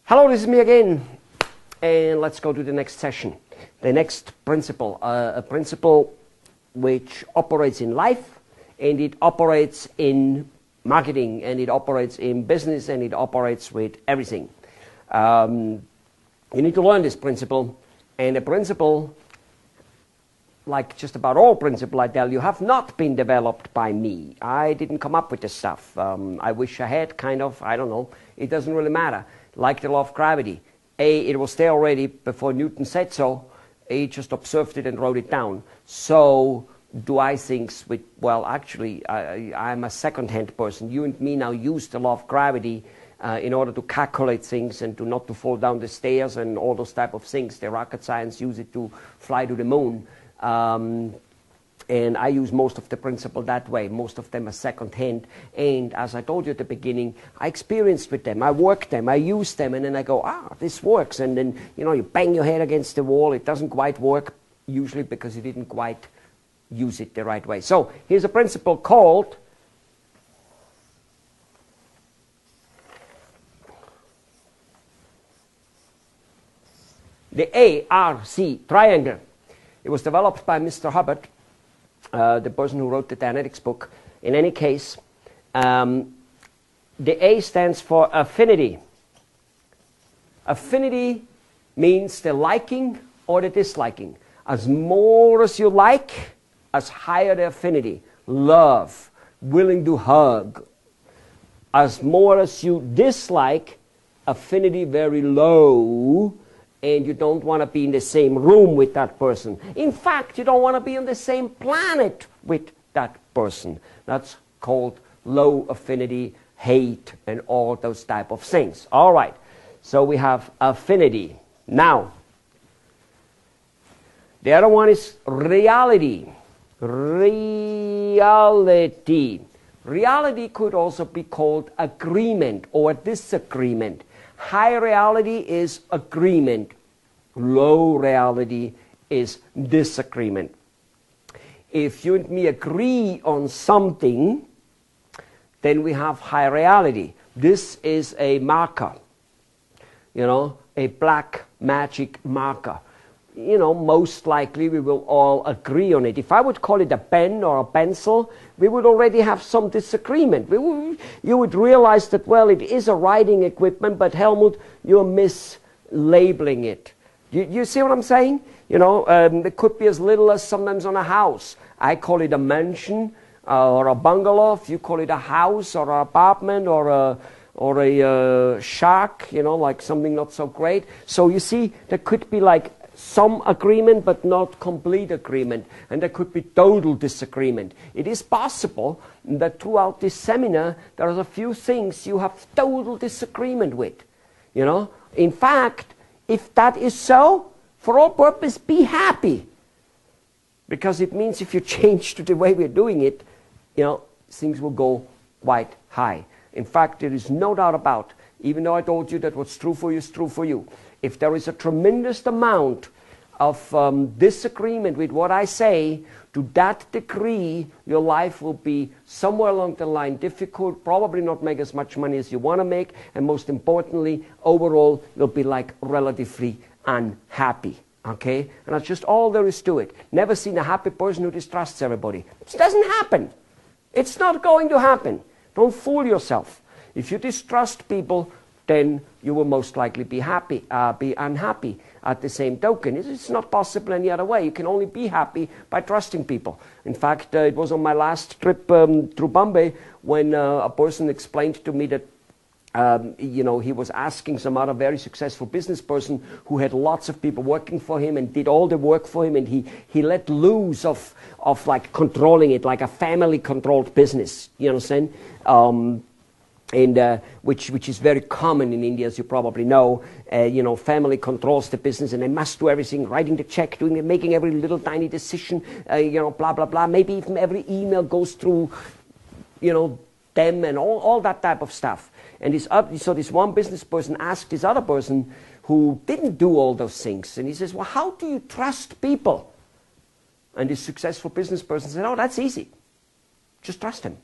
Hello, this is me again, and let's go to the next session. The next principle, a principle which operates in life, and it operates in marketing, and it operates in business, and it operates with everything. You need to learn this principle, and the principle, like just about all principles I tell you, have not been developed by me. I didn't come up with this stuff. I wish I had, kind of, I don't know. It doesn't really matter. Like the law of gravity. It was there already before Newton said so. He just observed it and wrote it down. So do I things with, well, actually, I'm a second-hand person. You and me now use the law of gravity in order to calculate things and to not to fall down the stairs and all those type of things. The rocket science use it to fly to the moon. And I use most of the principle that way. Most of them are second-hand. And as I told you at the beginning, I experienced with them. I work them. I use them. And then I go, this works. And then, you bang your head against the wall. It doesn't quite work, usually because you didn't quite use it the right way. So here's a principle called the ARC triangle. It was developed by Mr. Hubbard, the person who wrote the Dianetics book. In any case, the A stands for affinity. Affinity means the liking or the disliking. As more as you like, as higher the affinity. Love, willing to hug. As more as you dislike, affinity very low, and you don't want to be in the same room with that person. In fact, you don't want to be on the same planet with that person. That's called low affinity, hate, and all those type of things. All right, so we have affinity. Now, the other one is reality. Reality. Reality could also be called agreement or disagreement. High reality is agreement. Low reality is disagreement. If you and me agree on something, then we have high reality. This is a marker, a black magic marker. Most likely we will all agree on it. If I would call it a pen or a pencil, we would already have some disagreement. You would realize that, well, it is a writing equipment, but Helmut, you're mislabeling it. You see what I'm saying? It could be as little as sometimes on a house. I call it a mansion or a bungalow. You call it a house or an apartment or a shack, like something not so great. So you see, there could be like some agreement, but not complete agreement. And there could be total disagreement. It is possible that throughout this seminar, there are a few things you have total disagreement with. In fact, if that is so, for all purpose, be happy. Because it means if you change to the way we're doing it, things will go quite high. In fact, there is no doubt about, even though I told you that what's true for you is true for you, if there is a tremendous amount of disagreement with what I say, to that degree, your life will be somewhere along the line difficult, probably not make as much money as you want to make, and most importantly, overall, you'll be like relatively unhappy. Okay? And that's just all there is to it. Never seen a happy person who distrusts everybody. It doesn't happen. It's not going to happen. Don't fool yourself. If you distrust people, then you will most likely be unhappy. At the same token, it's not possible any other way. You can only be happy by trusting people. In fact, it was on my last trip through Bombay when a person explained to me that he was asking some other very successful business person who had lots of people working for him and did all the work for him, and he let loose of like controlling it, like a family-controlled business. You understand? And which is very common in India, as you probably know. Family controls the business, and they must do everything, writing the check, making every little tiny decision, blah, blah, blah. Maybe even every email goes through, them and all that type of stuff. And this one business person asked this other person who didn't do all those things. And he says, well, how do you trust people? And this successful business person said, oh, that's easy. Just trust him.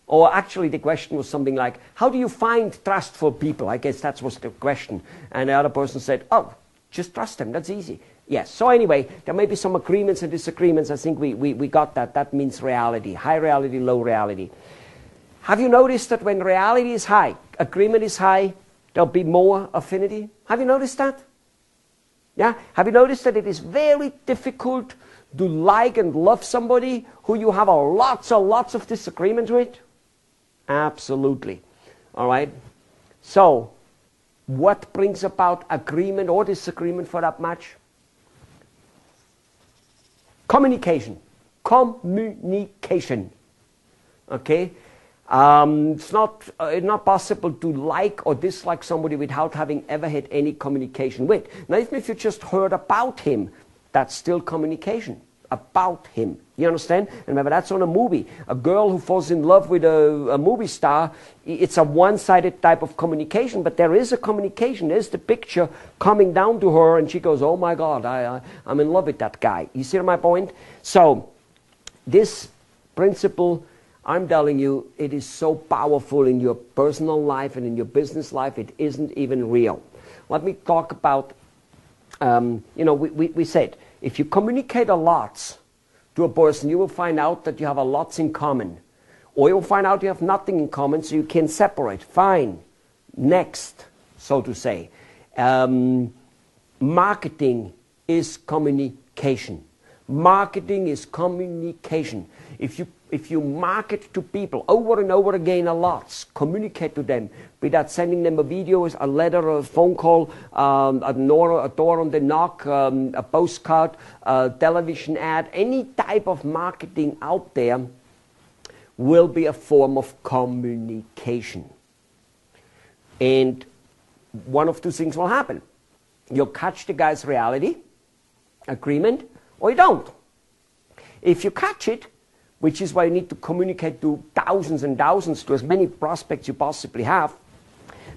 Or actually the question was something like, how do you find trustful people? I guess that was the question. And the other person said, oh, just trust them, that's easy. Yes, so anyway, there may be some agreements and disagreements. I think we got that. That means reality, high reality, low reality. Have you noticed that when reality is high, agreement is high, there'll be more affinity? Have you noticed that? Yeah? Have you noticed that it is very difficult to like and love somebody who you have lots of disagreement with? Absolutely. All right? So, what brings about agreement or disagreement for that match? Communication. Communication. Okay? It's not possible to like or dislike somebody without having ever had any communication with. Now, even if you just heard about him, that's still communication. About him. You understand? And remember, that's on a movie. A girl who falls in love with a movie star, it's a one-sided type of communication, but there is a communication. There's the picture coming down to her, and she goes, oh my God, I'm in love with that guy. You see my point? So, this principle, I'm telling you, it is so powerful in your personal life and in your business life, it isn't even real. Let me talk about, we said, if you communicate a lot to a person, you will find out that you have a lot in common. Or you'll find out you have nothing in common, so you can separate. Fine. Next, so to say. Marketing is communication. Marketing is communication. If you market to people over and over again a lot, communicate to them, be that sending them a video, a letter, a phone call, a door on the knock, a postcard, a television ad, any type of marketing out there will be a form of communication. And one of two things will happen. You'll catch the guy's reality, agreement, or you don't. If you catch it, which is why you need to communicate to thousands and thousands, to as many prospects you possibly have,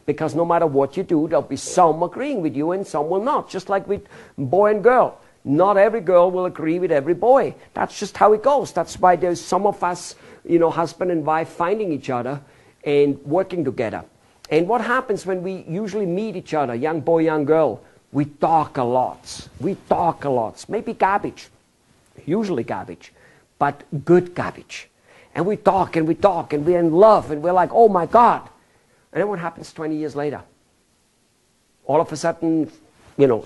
because no matter what you do, there'll be some agreeing with you and some will not, just like with boy and girl. Not every girl will agree with every boy. That's just how it goes. That's why there's some of us, husband and wife finding each other and working together. And what happens when we usually meet each other, young boy, young girl? We talk a lot. We talk a lot. Maybe garbage. Usually garbage. But good garbage. And we talk and we talk and we're in love and we're like, oh my God. And then what happens 20 years later? All of a sudden,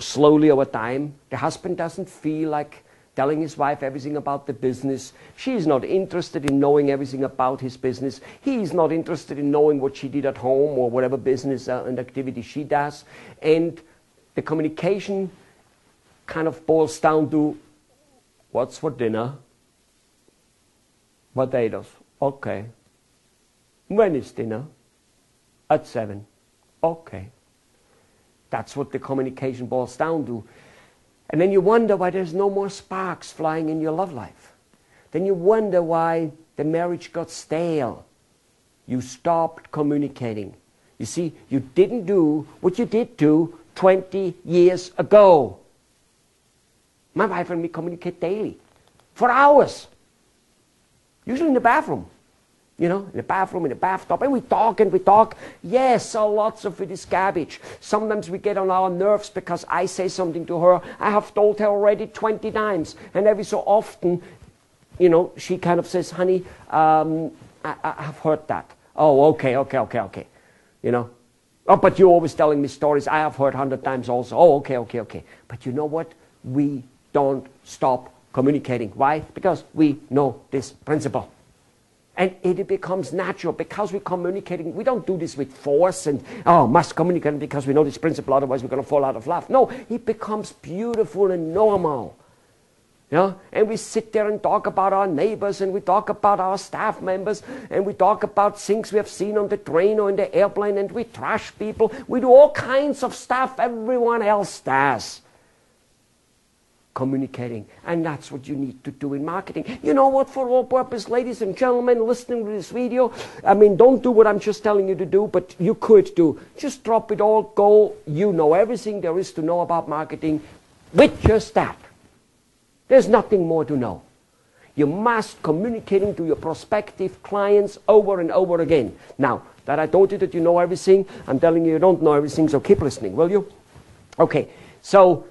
slowly over time, the husband doesn't feel like telling his wife everything about the business. She's not interested in knowing everything about his business. He's not interested in knowing what she did at home or whatever business and activity she does. And the communication kind of boils down to, what's for dinner? Potatoes. Okay. When is dinner? At 7. Okay. That's what the communication boils down to. And then you wonder why there's no more sparks flying in your love life. Then you wonder why the marriage got stale. You stopped communicating. You see, you didn't do what you did do 20 years ago. My wife and me communicate daily. For hours. Usually in the bathroom. In the bathroom, in the bathtub. And we talk and we talk. Yes, lots of it is garbage. Sometimes we get on our nerves because I say something to her. I have told her already 20 times. And every so often, she kind of says, honey, I have heard that. Oh, okay. Oh, but you're always telling me stories. I have heard 100 times also. Oh, okay. But you know what? We don't stop communicating. Why? Because we know this principle. And it becomes natural because we're communicating. We don't do this with force and, must communicate because we know this principle, otherwise we're going to fall out of love. No, it becomes beautiful and normal. And we sit there and talk about our neighbors and we talk about our staff members and we talk about things we have seen on the train or in the airplane and we trash people. We do all kinds of stuff everyone else does. Communicating. And that's what you need to do in marketing. You know what, for all purpose, ladies and gentlemen listening to this video, don't do what I'm just telling you to do, but you could do. Just drop it all, go. You know everything there is to know about marketing with just that. There's nothing more to know. You must communicating to your prospective clients over and over again. Now, that I told you that you know everything, I'm telling you you don't know everything, so keep listening, will you? Okay, so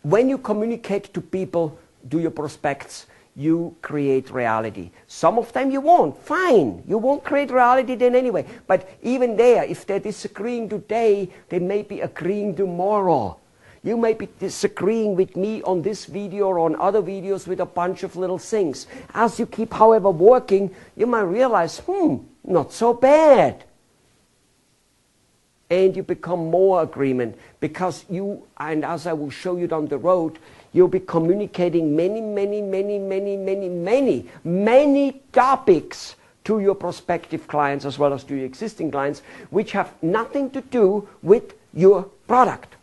when you communicate to people, to your prospects, you create reality. Some of them you won't. Fine. You won't create reality then anyway. But even there, if they're disagreeing today, they may be agreeing tomorrow. You may be disagreeing with me on this video or on other videos with a bunch of little things. As you keep, however, working, you might realize, not so bad. And you become more agreement because you, and as I will show you down the road, you'll be communicating many topics to your prospective clients as well as to your existing clients, which have nothing to do with your product.